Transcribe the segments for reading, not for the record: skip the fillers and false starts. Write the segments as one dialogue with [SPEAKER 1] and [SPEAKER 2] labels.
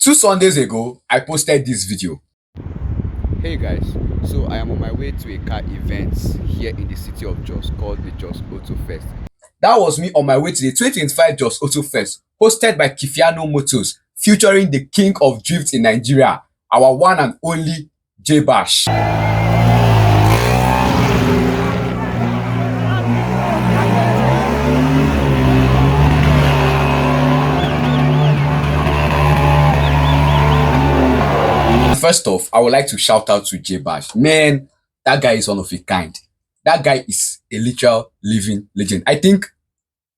[SPEAKER 1] 2 Sundays ago, I posted this video.
[SPEAKER 2] Hey guys, so I am on my way to a car event here in the city of Jos called the Jos Auto Fest.
[SPEAKER 1] That was me on my way to the 2025 Jos Auto Fest, hosted by Kifiano Motors, featuring the king of drift in Nigeria, our one and only J Bash. First off, I would like to shout out to J Bash. Man, that guy is one of a kind. That guy is a literal living legend. I think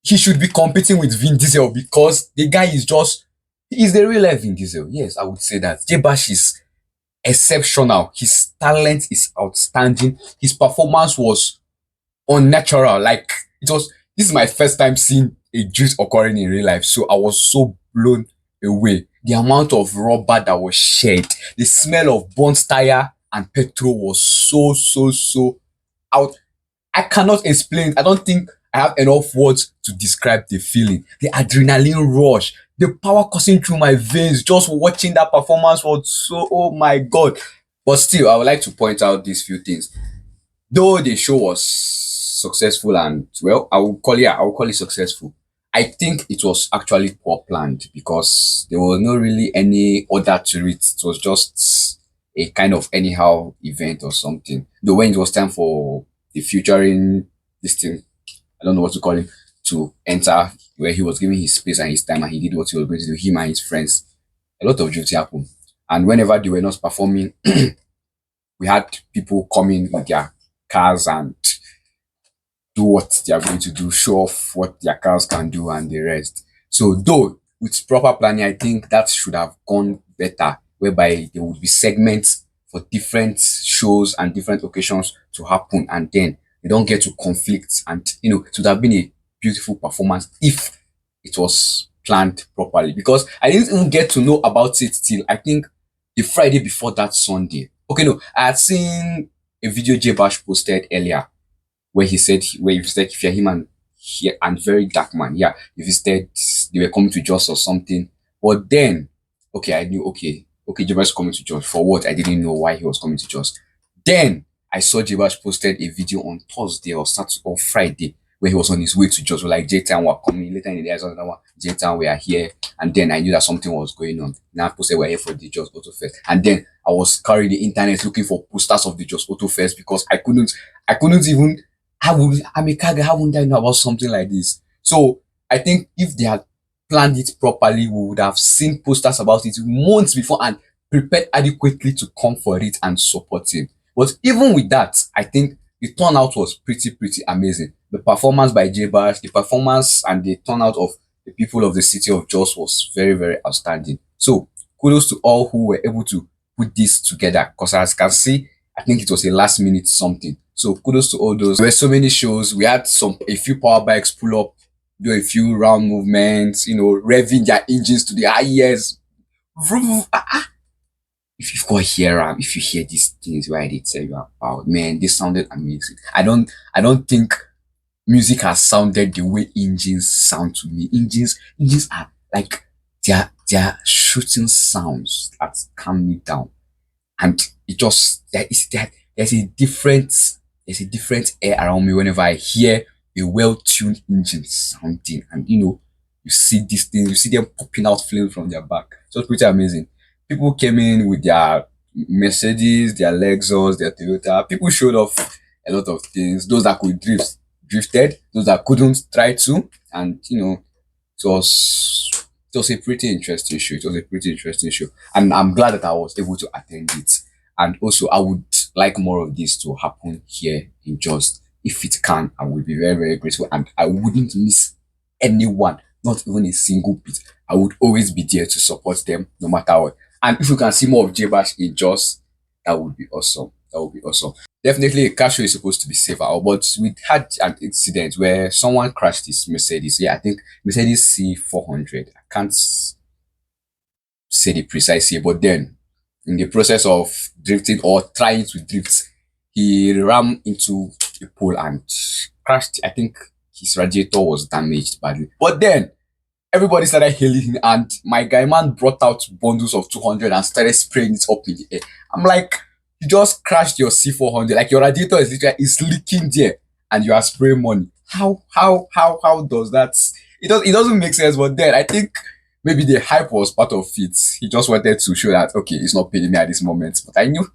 [SPEAKER 1] he should be competing with Vin Diesel because the guy is just, he's the real life Vin Diesel. Yes, I would say that. J Bash is exceptional. His talent is outstanding. His performance was unnatural. Like, this is my first time seeing a drift occurring in real life. So I was so blown away. The amount of rubber that was shed, the smell of burnt tire and petrol was so out. I cannot explain. I don't think I have enough words to describe the feeling. The adrenaline rush, the power coursing through my veins, just watching that performance was so, oh my God. But still, I would like to point out these few things. Though the show was successful and, well, I will call it successful. I think it was actually poor planned because there was not really any order to it. It was just a kind of anyhow event or something. Though when it was time for the featuring this thing, I don't know what to call him, to enter, where he was giving his space and his time and he did what he was going to do, him and his friends, a lot of duty happened. And whenever they were not performing, we had people coming with their cars and do what they are going to do, show off what their cars can do and the rest. So though with proper planning, I think that should have gone better, whereby there would be segments for different shows and different occasions to happen, and then they don't get to conflict. And it would have been a beautiful performance if it was planned properly. Because I didn't even get to know about it till I think the Friday before that Sunday. Okay, no, I had seen a video J Bash posted earlier where he visited Kifia, him and very dark man. Yeah, he visited, they were coming to Jos or something. But then, okay, I knew, okay, Jabba's coming to Jos. For what? I didn't know why he was coming to Jos. Then I saw Jabba's posted a video on Thursday or Saturday or Friday where he was on his way to Jos. Like J-Town were coming later in the day. I saw that one, J-Town we are here. And then I knew that something was going on. Now I posted we're here for the Jos Auto Fest. And then I was carrying the internet looking for posters of the Jos Auto Fest because I couldn't even, I'm a car guy, how wouldn't I know about something like this? So I think if they had planned it properly, we would have seen posters about it months before and prepared adequately to come for it and support him. But even with that, I think the turnout was pretty amazing. The performance by J Bash, the performance and the turnout of the people of the city of Jos was very outstanding. So kudos to all who were able to put this together. Because as you can see, I think it was a last minute something. So kudos to all those. There were so many shows. We had a few power bikes pull up, do a few round movements, revving their engines to the highest. Vroom, vroom, If you've got here, if you hear these things where I did tell you about, man, this sounded amazing. I don't think music has sounded the way engines sound to me. Engines are like they're shooting sounds that calm me down. And it just there's a different air around me whenever I hear a well-tuned engine sounding, and you see these things, you see them popping out flames from their back. So it's pretty amazing. People came in with their Mercedes, their Lexus, their Toyota. People showed off a lot of things. Those that could drifted, those that couldn't try to, and it was a pretty interesting show. It was a pretty interesting show, and I'm glad that I was able to attend it. And also, I would like more of this to happen here in Just. If it can, I would be very grateful, and I wouldn't miss anyone, not even a single bit. I would always be there to support them, no matter what. And if you can see more of J Bash in Just, that would be awesome. That would be awesome. Definitely, a car show is supposed to be safer, but we had an incident where someone crashed his Mercedes. Yeah, I think Mercedes C400. I can't say the precise year, but then in the process of drifting or trying to drift, he ran into a pole and crashed. I think his radiator was damaged badly. But then Everybody started hailing him, and my guy man brought out bundles of 200 and started spraying it up in the air. I'm like, you just crashed your C400, like your radiator is literally is leaking there, and you are spraying money. How does that? It doesn't make sense. But then I think maybe the hype was part of it. He just wanted to show that okay, he's not paying me at this moment. But I knew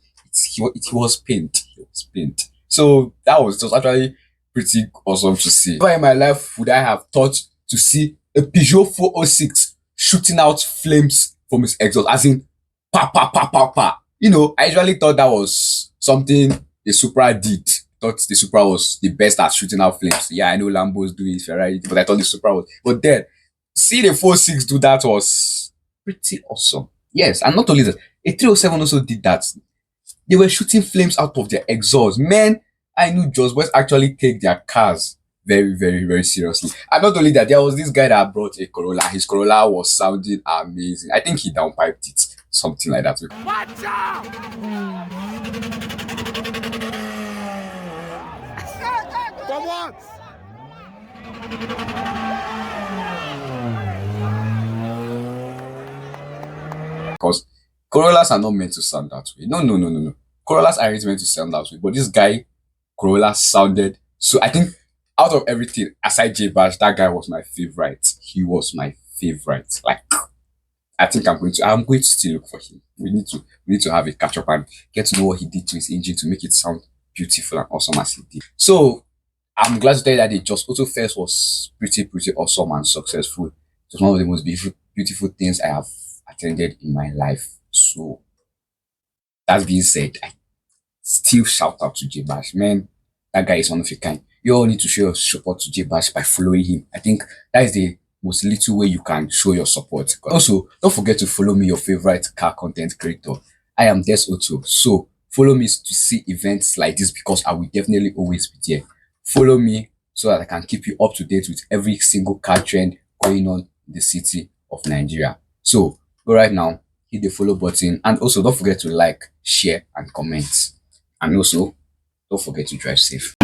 [SPEAKER 1] he was pained. He was pained. So that was just actually pretty awesome to see. Never in my life would I have thought to see a Peugeot 406 shooting out flames from his exhaust, as in pa pa pa pa pa. I usually thought that was something the Supra did. Thought the Supra was the best at shooting out flames. Yeah, I know Lambos do it, Ferrari, but I thought the Supra was. But then, see the 4.6 do that was pretty awesome. Yes, and not only that, a 307 also did that. They were shooting flames out of their exhaust. Man, I knew Jos boys actually take their cars very, very, very seriously. And not only that, there was this guy that brought a Corolla. His Corolla was sounding amazing. I think he downpiped it, something like that. Watch out! For what? Because Corollas are not meant to sound that way. No. Corollas aren't meant to sound that way. But this guy, Corolla, sounded so. I think out of everything, aside J Bash, that guy was my favorite. He was my favorite. Like, I think I'm going to still look for him. We need to have a catch up and get to know what he did to his engine to make it sound beautiful and awesome as he did. So I'm glad to tell you that the Jos Auto Fest was pretty awesome and successful. It was one of the most beautiful things I have attended in my life. So that being said, I still shout out to J Bash. Man, that guy is one of a kind. You all need to show your support to J Bash by following him. I think that is the most little way you can show your support. Also, don't forget to follow me, your favorite car content creator. I am Des Auto. So follow me to see events like this because I will definitely always be there. Follow me so that I can keep you up to date with every single car trend going on in the city of Nigeria. So go right now, hit the follow button, and also don't forget to like, share, and comment. And also, don't forget to drive safe.